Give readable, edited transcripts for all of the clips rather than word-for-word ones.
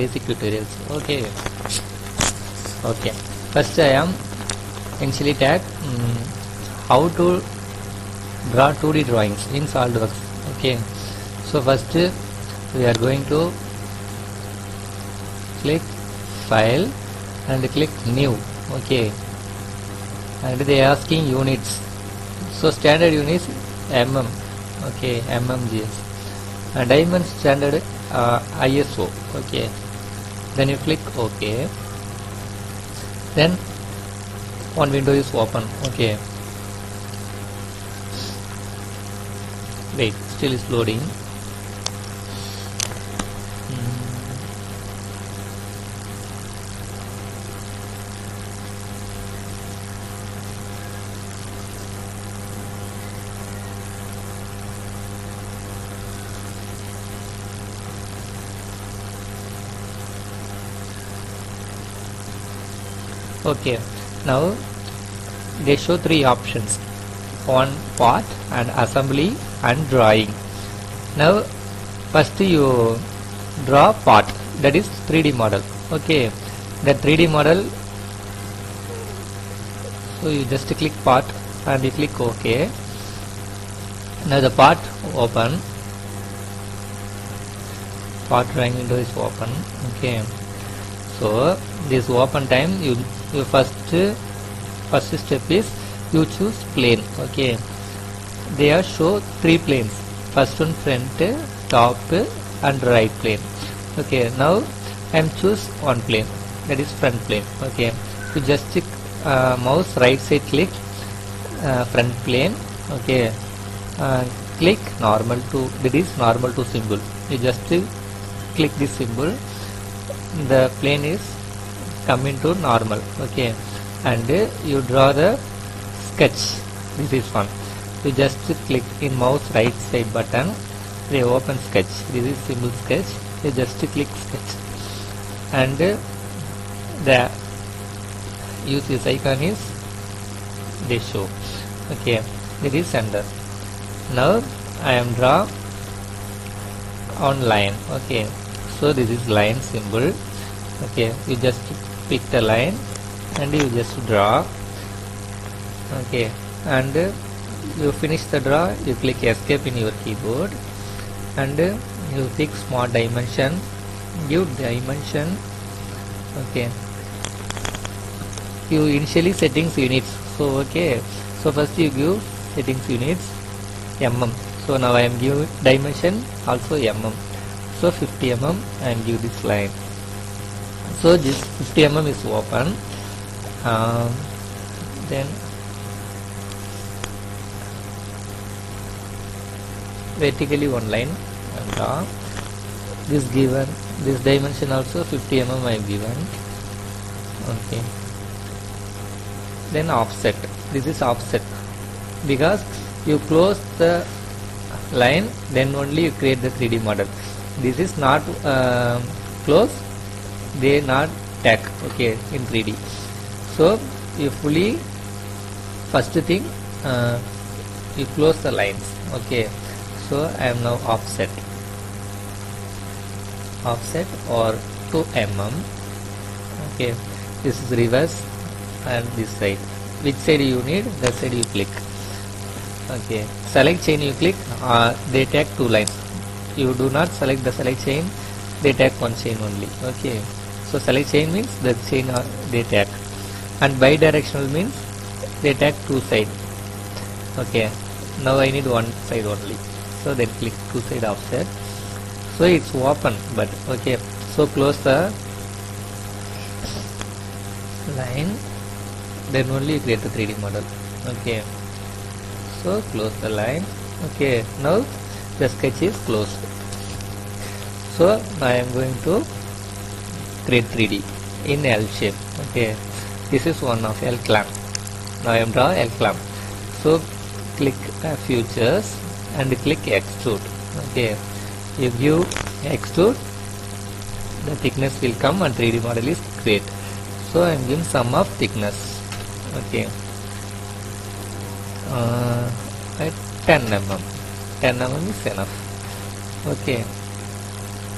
basic tutorials. Okay, first I am initially tag how to draw 2D drawings in solidworks. Okay, so first we are going to click file and click new. Okay, and they are asking units, so standard units mm. Okay, mmgs, and diamond standard ISO. Okay, then you click OK, then one window is open. Okay, wait, still is loading. Okay, now they show three options: one, part and assembly and drawing. Now first you draw part, that is 3D model. Okay, the 3D model, so you just click part and you click OK. Now the part open, part drawing window is open. Okay, so this open time, you first step is you choose plane. Okay, they are show three planes, first one front, top and right plane. Okay, now I am choose one plane, that is front plane. Okay, you just mouse right side click front plane. Okay, click normal to, that is normal to symbol. You just click this symbol, the plane is come into normal. Okay, and you draw the sketch. This is one. You just click in mouse right side button, they open sketch. This is symbol sketch. You just click sketch, and the use this icon is they show. Okay, this is center. Now I am draw on line. Okay, so this is line symbol. Okay, you just pick the line and you just draw. Okay, and you finish the draw, you click escape in your keyboard, and you pick small dimension, give dimension. Okay, you initially settings units. So okay, so first you give settings units mm. So now I am give dimension also mm, so 50 mm I am give this line. So this 50 mm is open. Then vertically one line and draw. This given, this dimension also 50 mm I have given. Okay, then offset. This is offset because you close the line, then only you create the 3D model. This is not close, they not tag. Okay, in 3D. So you fully, first thing you close the lines. Okay, so I am now offset or 2 mm. Okay, this is reverse and this side. Which side you need, that side you click. Okay, select chain you click, they tag 2 lines. You do not select the select chain, they tag 1 chain only. Okay, so select chain means the chain they tag, and bidirectional means they tag 2 side. Okay, now I need 1 side only, so then click 2 side offset. So it's open, but okay, so close the line, then only you create the 3D model. Okay, so close the line. Okay, now the sketch is closed. So I am going to create 3D in L shape. Okay, this is one of L clamp. Now I am draw L clamp. So click features and click extrude. Okay, if you extrude, the thickness will come and 3D model is create. So I am giving sum of thickness. Okay, at 10 mm. 10 mm is enough. Okay,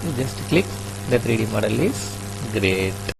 you just click the 3D model is great.